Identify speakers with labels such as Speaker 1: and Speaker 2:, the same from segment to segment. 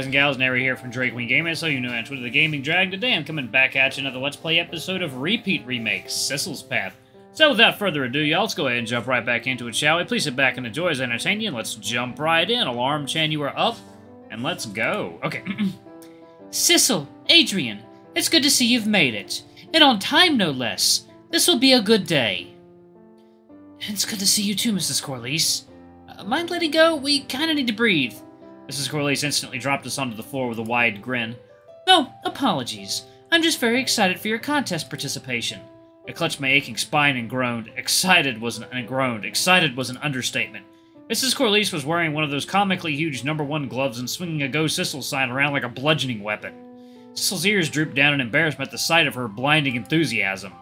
Speaker 1: guys and gals, Nary here from Drake Wing Gaming, so you know on Twitter the Gaming Drag. Today I'm coming back at you another Let's Play episode of Repeat Remake, Sissel's Path. So without further ado, y'all, let's go ahead and jump right back into it, shall we? Please sit back and enjoy as I entertain you, and let's jump right in. Alarm Chan, you are up, and let's go. Okay.
Speaker 2: Sissel, Adrian, it's good to see you've made it. And on time, no less. This will be a good day. It's good to see you too, Mrs. Corliss. Mind letting go? We kinda need to breathe.
Speaker 1: Mrs. Corliss instantly dropped us onto the floor with a wide grin.
Speaker 2: No, apologies. I'm just very excited for your contest participation.
Speaker 1: I clutched my aching spine and groaned. Excited was an understatement. Mrs. Corliss was wearing one of those comically huge #1 gloves and swinging a Go Sissel sign around like a bludgeoning weapon. Sissel's ears drooped down in embarrassment at the sight of her blinding enthusiasm.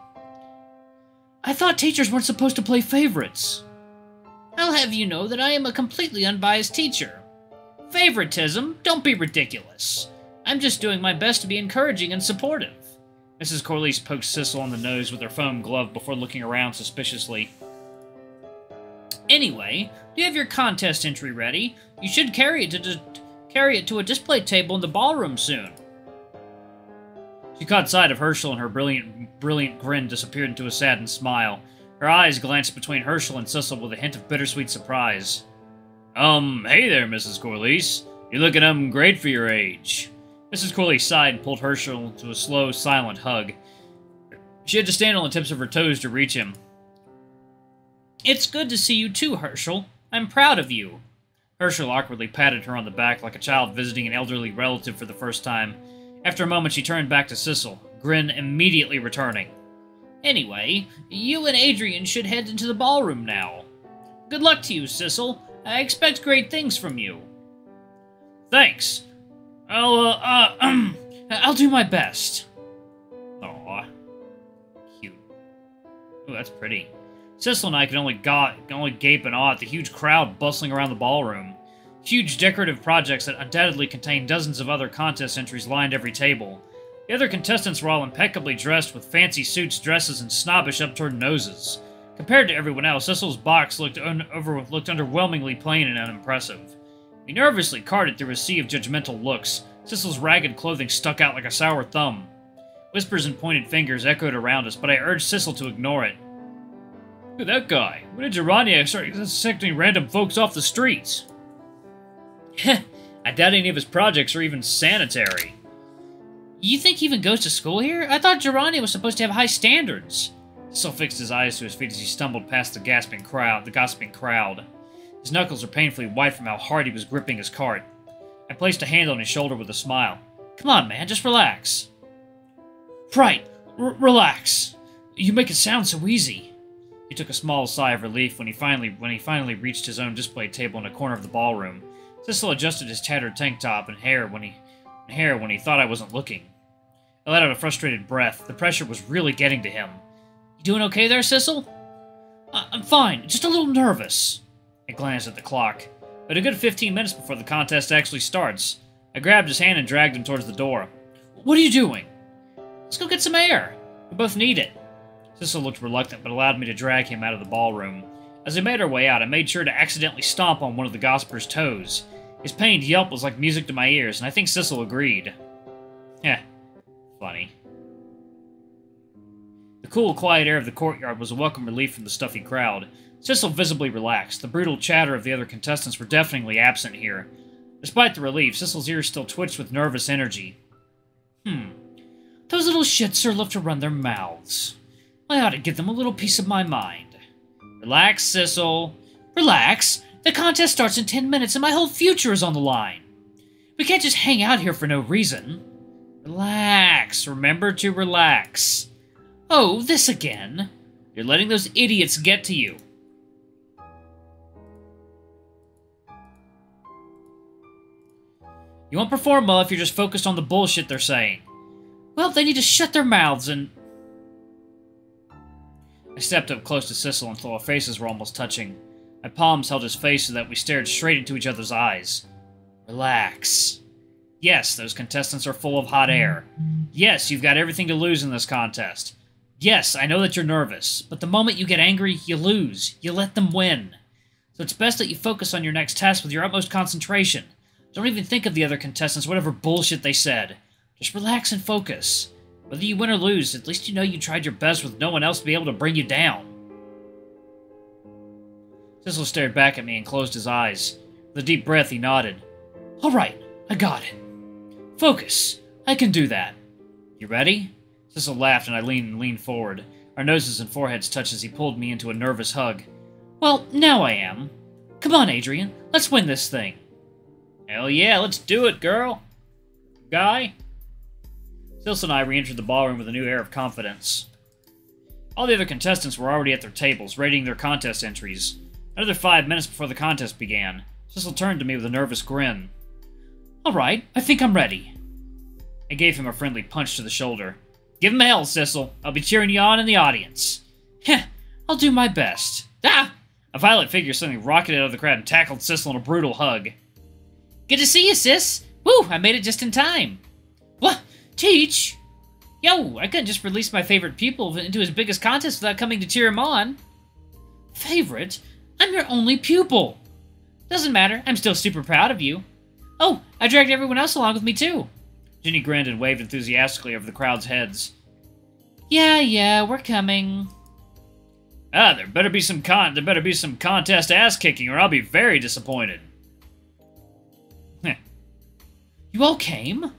Speaker 2: I thought teachers weren't supposed to play favorites. I'll have you know that I am a completely unbiased teacher. Favoritism? Don't be ridiculous. I'm just doing my best to be encouraging and supportive.
Speaker 1: Mrs. Corliss poked Sissel on the nose with her foam glove before looking around suspiciously.
Speaker 2: Anyway, do you have your contest entry ready? You should carry it to a display table in the ballroom soon.
Speaker 1: She caught sight of Herschel, and her brilliant grin disappeared into a saddened smile. Her eyes glanced between Herschel and Sissel with a hint of bittersweet surprise. Hey there, Mrs. Corliss. You're looking, great for your age. Mrs. Corliss sighed and pulled Herschel into a slow, silent hug. She had to stand on the tips of her toes to reach him.
Speaker 2: It's good to see you too, Herschel. I'm proud of you.
Speaker 1: Herschel awkwardly patted her on the back like a child visiting an elderly relative for the first time. After a moment, she turned back to Sissel, grin immediately returning.
Speaker 2: Anyway, you and Adrian should head into the ballroom now. Good luck to you, Sissel. I expect great things from you.
Speaker 1: Thanks.
Speaker 2: I'll do my best.
Speaker 1: Aw. Cute. Ooh, that's pretty. Sissel and I could only gape in awe at the huge crowd bustling around the ballroom. Huge decorative projects that undoubtedly contained dozens of other contest entries lined every table. The other contestants were all impeccably dressed with fancy suits, dresses, and snobbish upturned noses. Compared to everyone else, Sissel's box looked underwhelmingly plain and unimpressive. We nervously carted through a sea of judgmental looks. Sissel's ragged clothing stuck out like a sour thumb. Whispers and pointed fingers echoed around us, but I urged Sissel to ignore it. Look at that guy. When did Gerania start accepting random folks off the streets? I doubt any of his projects are even sanitary.
Speaker 2: You think he even goes to school here? I thought Gerania was supposed to have high standards.
Speaker 1: Sissel fixed his eyes to his feet as he stumbled past the gossiping crowd. His knuckles were painfully white from how hard he was gripping his cart. I placed a hand on his shoulder with a smile.
Speaker 2: Come on, man, just relax.
Speaker 1: Right, relax. You make it sound so easy. He took a small sigh of relief when he finally reached his own display table in a corner of the ballroom. Sissel adjusted his tattered tank top and hair when he thought I wasn't looking. I let out a frustrated breath. The pressure was really getting to him.
Speaker 2: You doing okay there, Sissel?
Speaker 1: I'm fine, just a little nervous. I glanced at the clock. But a good 15 minutes before the contest actually starts. I grabbed his hand and dragged him towards the door. What are you doing?
Speaker 2: Let's go get some air.
Speaker 1: We both need it. Sissel looked reluctant, but allowed me to drag him out of the ballroom. As we made our way out, I made sure to accidentally stomp on one of the gossiper's toes. His pained yelp was like music to my ears, and I think Sissel agreed. Funny. The cool, quiet air of the courtyard was a welcome relief from the stuffy crowd. Sissel visibly relaxed. The brutal chatter of the other contestants were deafeningly absent here. Despite the relief, Sissel's ears still twitched with nervous energy.
Speaker 2: Those little shits sure love to run their mouths. I ought to give them a little piece of my mind.
Speaker 1: Relax, Sissel.
Speaker 2: Relax? The contest starts in 10 minutes and my whole future is on the line. We can't just hang out here for no reason.
Speaker 1: Relax. Remember to relax.
Speaker 2: Oh, this again.
Speaker 1: You're letting those idiots get to you. You won't perform well if you're just focused on the bullshit they're saying.
Speaker 2: Well, they need to shut their mouths and...
Speaker 1: I stepped up close to Sissel until our faces were almost touching. My palms held his face so that we stared straight into each other's eyes. Relax. Yes, those contestants are full of hot air. Yes, you've got everything to lose in this contest. Yes, I know that you're nervous, but the moment you get angry, you lose. You let them win. So it's best that you focus on your next test with your utmost concentration. Don't even think of the other contestants, whatever bullshit they said. Just relax and focus. Whether you win or lose, at least you know you tried your best with no one else to be able to bring you down. Sissel stared back at me and closed his eyes. With a deep breath, he nodded. All right, I got it. Focus. I can do that. You ready? Sissel laughed and I leaned forward. Our noses and foreheads touched as he pulled me into a nervous hug. Well, now I am. Come on, Adrian. Let's win this thing. Hell yeah, let's do it, girl. Guy? Sissel and I re-entered the ballroom with a new air of confidence. All the other contestants were already at their tables, rating their contest entries. Another 5 minutes before the contest began, Sissel turned to me with a nervous grin. All right, I think I'm ready. I gave him a friendly punch to the shoulder. Give him hell, Sissel. I'll be cheering you on in the audience. Heh, I'll do my best. Ah! A violet figure suddenly rocketed out of the crowd and tackled Sissel in a brutal hug. Good to see you, sis. Woo, I made it just in time. What? Teach? Yo, I couldn't just release my favorite pupil into his biggest contest without coming to cheer him on. Favorite? I'm your only pupil. Doesn't matter, I'm still super proud of you. Oh, I dragged everyone else along with me too. Ginny grinned and waved enthusiastically over the crowd's heads. Yeah, we're coming. Ah, there better be some contest ass-kicking or I'll be very disappointed. Heh. You all came?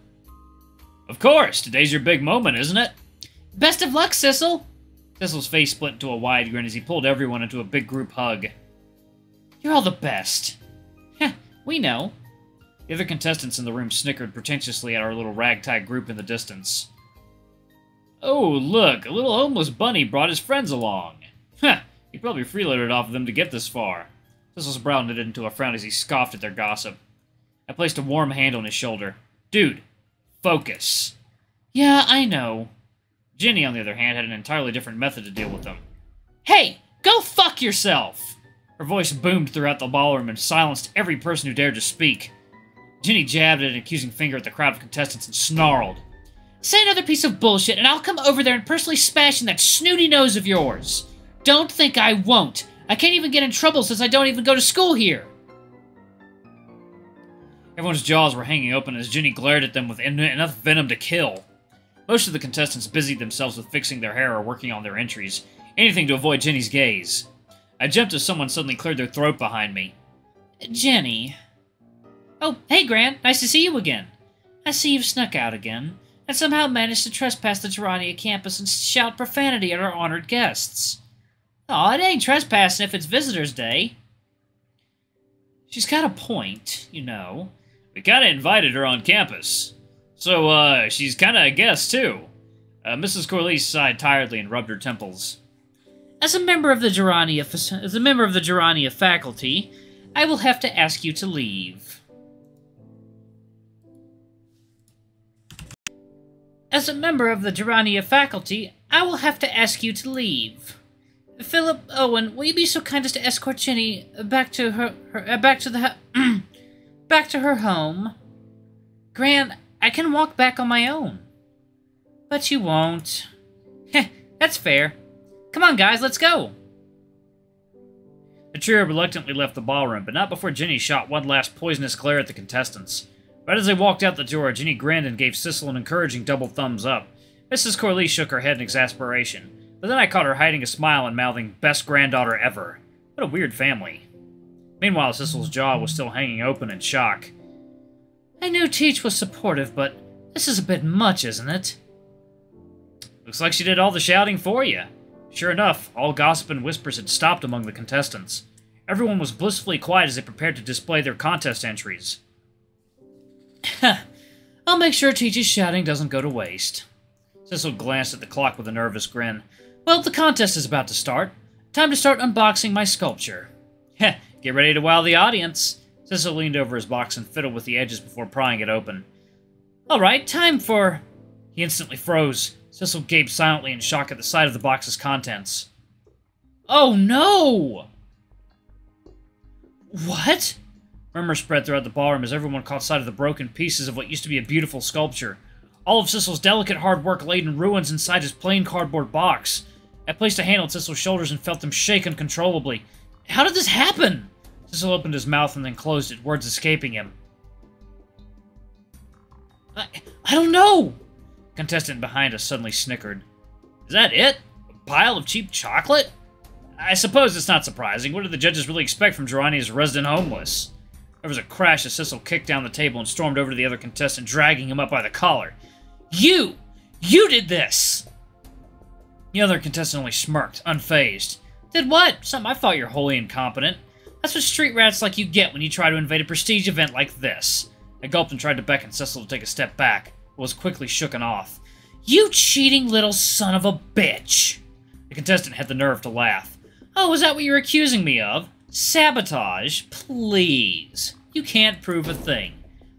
Speaker 1: Of course, today's your big moment, isn't it? Best of luck, Sissel! Sissel's face split into a wide grin as he pulled everyone into a big group hug. You're all the best. Heh, we know. The other contestants in the room snickered pretentiously at our little ragtag group in the distance. Oh, look, a little homeless bunny brought his friends along. Huh, he probably freeloaded off of them to get this far. Sissel's brow knitted into a frown as he scoffed at their gossip. I placed a warm hand on his shoulder. Dude, focus. Yeah, I know. Ginny, on the other hand, had an entirely different method to deal with them. Hey, go fuck yourself! Her voice boomed throughout the ballroom and silenced every person who dared to speak. Ginny jabbed at an accusing finger at the crowd of contestants and snarled. Say another piece of bullshit and I'll come over there and personally smash in that snooty nose of yours. Don't think I won't. I can't even get in trouble since I don't even go to school here. Everyone's jaws were hanging open as Ginny glared at them with enough venom to kill. Most of the contestants busied themselves with fixing their hair or working on their entries, anything to avoid Ginny's gaze. I jumped as someone suddenly cleared their throat behind me. Jenny. Oh, hey, Grant. Nice to see you again. I see you've snuck out again, and somehow managed to trespass the Gerania campus and shout profanity at our honored guests. Aw, it ain't trespassing if it's Visitors' Day. She's got a point, you know. We kinda invited her on campus. So, she's kinda a guest, too. Mrs. Corliss sighed tiredly and rubbed her temples. As a member of the Gerania faculty, I will have to ask you to leave. As a member of the Gerania faculty, I will have to ask you to leave. Philip, Owen, will you be so kind as to escort Ginny back to her home? Grant, I can walk back on my own. But you won't. Heh, that's fair. Come on, guys, let's go. The trio reluctantly left the ballroom, but not before Ginny shot one last poisonous glare at the contestants. Right as they walked out the door, Ginny grinned and gave Sissel an encouraging double thumbs up. Mrs. Corliss shook her head in exasperation, but then I caught her hiding a smile and mouthing, "Best granddaughter ever." What a weird family. Meanwhile, Sissel's jaw was still hanging open in shock. I knew Teach was supportive, but this is a bit much, isn't it? Looks like she did all the shouting for you. Sure enough, all gossip and whispers had stopped among the contestants. Everyone was blissfully quiet as they prepared to display their contest entries. I'll make sure Teach's shouting doesn't go to waste. Sissel glanced at the clock with a nervous grin. Well, the contest is about to start. Time to start unboxing my sculpture. Heh, get ready to wow the audience. Sissel leaned over his box and fiddled with the edges before prying it open. Alright, time for... He instantly froze. Sissel gaped silently in shock at the sight of the box's contents. Oh no! What? Murmurs spread throughout the ballroom as everyone caught sight of the broken pieces of what used to be a beautiful sculpture. All of Sissel's delicate hard work laid in ruins inside his plain cardboard box. I placed a hand on Sissel's shoulders and felt them shake uncontrollably. How did this happen? Sissel opened his mouth and then closed it, words escaping him.
Speaker 2: I don't know!
Speaker 1: Contestant behind us suddenly snickered. Is that it? A pile of cheap chocolate? I suppose it's not surprising. What did the judges really expect from Girania's resident homeless? There was a crash as Sissel kicked down the table and stormed over to the other contestant, dragging him up by the collar. You! You did this! The other contestant only smirked, unfazed. Did what? Something I thought you're wholly incompetent. That's what street rats like you get when you try to invade a prestige event like this. I gulped and tried to beckon Sissel to take a step back, but was quickly shooken off. You cheating little son of a bitch! The contestant had the nerve to laugh. Oh, was that what you were accusing me of? Sabotage? Please. You can't prove a thing.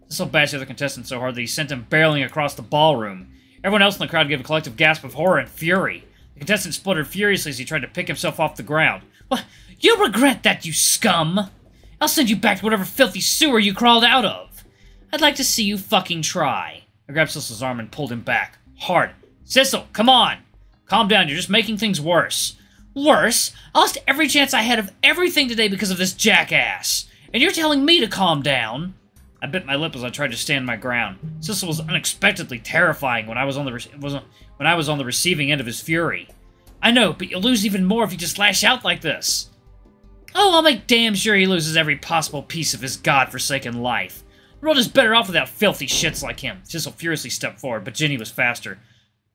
Speaker 1: Sissel bashed the other contestant so hard that he sent him barreling across the ballroom. Everyone else in the crowd gave a collective gasp of horror and fury. The contestant spluttered furiously as he tried to pick himself off the ground. What? You'll regret that, you scum! I'll send you back to whatever filthy sewer you crawled out of. I'd like to see you fucking try. I grabbed Sissel's arm and pulled him back. Hard. Sissel, come on! Calm down, you're just making things worse. Worse? I lost every chance I had of everything today because of this jackass. And you're telling me to calm down? I bit my lip as I tried to stand my ground. Sissel was unexpectedly terrifying when I was on the receiving end of his fury. I know, but you'll lose even more if you just lash out like this. Oh, I'll make damn sure he loses every possible piece of his godforsaken life. The world is better off without filthy shits like him. Sissel furiously stepped forward, but Ginny was faster.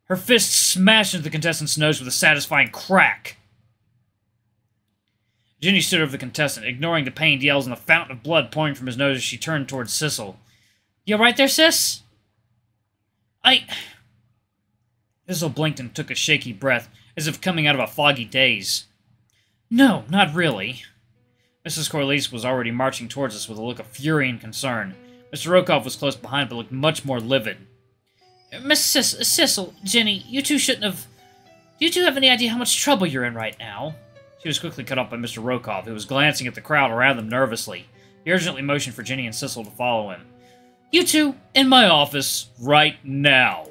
Speaker 1: Her fist smashed into the contestant's nose with a satisfying crack. Ginny stood over the contestant, ignoring the pained yells and the fountain of blood pouring from his nose as she turned towards Sissel. You all right there, sis? Sissel blinked and took a shaky breath, as if coming out of a foggy daze. No, not really. Mrs. Corliss was already marching towards us with a look of fury and concern. Mr. Rokov was close behind, but looked much more livid. Miss Sissel, Ginny, you two shouldn't have... Do you two have any idea how much trouble you're in right now? She was quickly cut off by Mr. Rokov, who was glancing at the crowd around them nervously. He urgently motioned for Ginny and Sissel to follow him. You two, in my office, right now.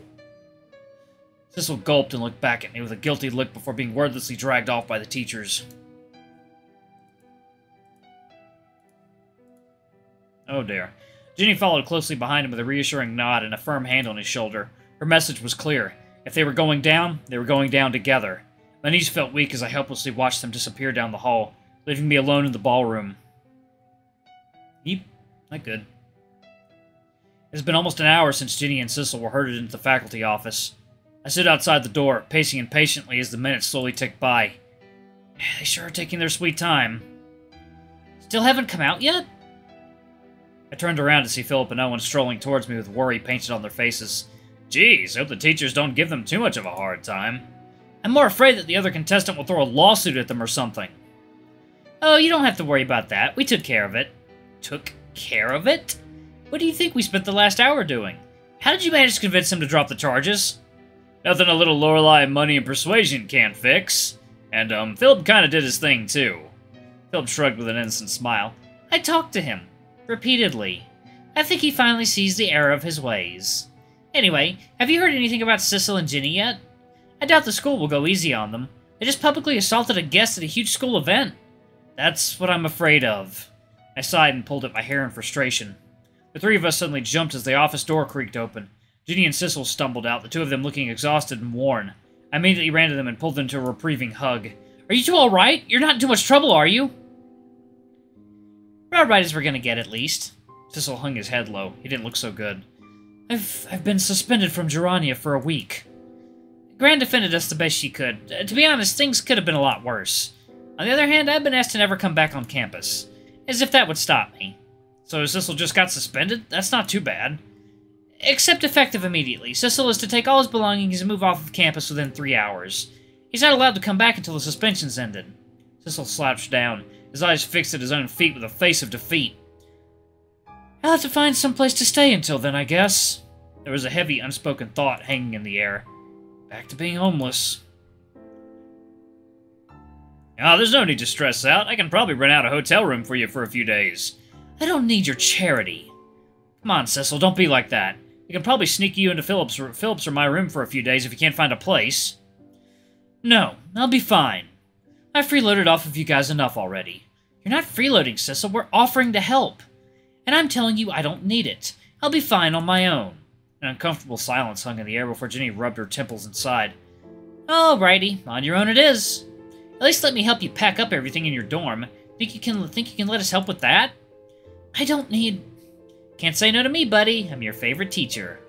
Speaker 1: Sissel gulped and looked back at me with a guilty look before being wordlessly dragged off by the teachers. Oh dear. Ginny followed closely behind him with a reassuring nod and a firm hand on his shoulder. Her message was clear. If they were going down, they were going down together. My knees felt weak as I helplessly watched them disappear down the hall, leaving me alone in the ballroom. Yep, not good. It has been almost an hour since Ginny and Sissel were herded into the faculty office. I stood outside the door, pacing impatiently as the minutes slowly ticked by. They sure are taking their sweet time. Still haven't come out yet? I turned around to see Philip and Owen strolling towards me with worry painted on their faces. Geez, hope the teachers don't give them too much of a hard time. I'm more afraid that the other contestant will throw a lawsuit at them or something. Oh, you don't have to worry about that. We took care of it. Took care of it? What do you think we spent the last hour doing? How did you manage to convince him to drop the charges? Nothing a little Lorelei money and persuasion can't fix. And, Philip kinda did his thing, too. Philip shrugged with an innocent smile. I talked to him. Repeatedly. I think he finally sees the error of his ways. Anyway, have you heard anything about Sissel and Ginny yet? I doubt the school will go easy on them. They just publicly assaulted a guest at a huge school event. That's what I'm afraid of. I sighed and pulled at my hair in frustration. The three of us suddenly jumped as the office door creaked open. Ginny and Sissel stumbled out, the two of them looking exhausted and worn. I immediately ran to them and pulled them to a reprieving hug. Are you two alright? You're not in too much trouble, are you? We're alright as we're gonna get, at least. Sissel hung his head low. He didn't look so good. I've been suspended from Girania for a week. Gran defended us the best she could. To be honest, things could have been a lot worse. On the other hand, I've been asked to never come back on campus. As if that would stop me. So Sissel just got suspended? That's not too bad. Except effective immediately. Sissel is to take all his belongings and move off of campus within 3 hours. He's not allowed to come back until the suspension's ended. Sissel slouched down, his eyes fixed at his own feet with a face of defeat. I'll have to find some place to stay until then, I guess. There was a heavy, unspoken thought hanging in the air. Back to being homeless. Oh, there's no need to stress out. I can probably rent out a hotel room for you for a few days. I don't need your charity. Come on, Sissel, don't be like that. We can probably sneak you into Philip's or my room for a few days if you can't find a place. No, I'll be fine. I've freeloaded off of you guys enough already. You're not freeloading, Sissel. We're offering to help. And I'm telling you I don't need it. I'll be fine on my own. An uncomfortable silence hung in the air before Ginny rubbed her temples and sighed.
Speaker 2: Alrighty, on your own it is. At least let me help you pack up everything in your dorm. Think you can let us help with that? I don't need... Can't say no to me, buddy. I'm your favorite teacher.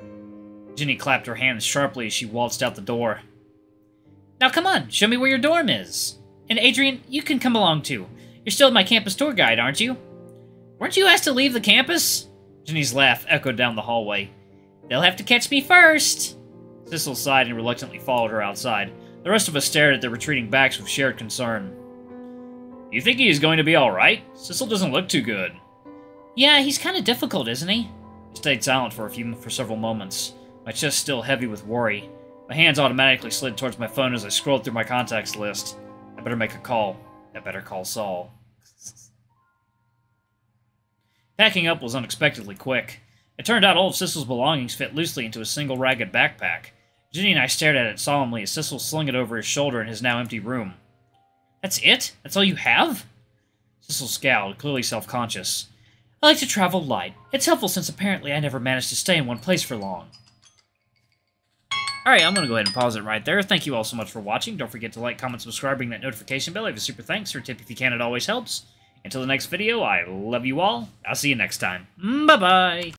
Speaker 1: Ginny clapped her hands sharply as she waltzed out the door.
Speaker 2: Now come on, show me where your dorm is. And Adrian, you can come along too. You're still my campus tour guide, aren't you? Weren't you asked to leave the campus?
Speaker 1: Ginny's laugh echoed down the hallway.
Speaker 2: They'll have to catch me first.
Speaker 1: Sissel sighed and reluctantly followed her outside. The rest of us stared at their retreating backs with shared concern. You think he is going to be alright? Sissel doesn't look too good.
Speaker 2: Yeah, he's kind of difficult, isn't he?
Speaker 1: I stayed silent for several moments, my chest still heavy with worry. My hands automatically slid towards my phone as I scrolled through my contacts list. I better make a call. I better call Saul. Packing up was unexpectedly quick. It turned out all of Sissel's belongings fit loosely into a single ragged backpack. Ginny and I stared at it solemnly as Sissel slung it over his shoulder in his now empty room.
Speaker 2: That's it? That's all you have?
Speaker 1: Sissel scowled, clearly self-conscious.
Speaker 2: I like to travel light. It's helpful since apparently I never managed to stay in one place for long.
Speaker 1: Alright, I'm going to go ahead and pause it right there. Thank you all so much for watching. Don't forget to like, comment, subscribe, ring that notification bell. I have a super thanks or tip if you can. It always helps. Until the next video, I love you all. I'll see you next time. Bye-bye.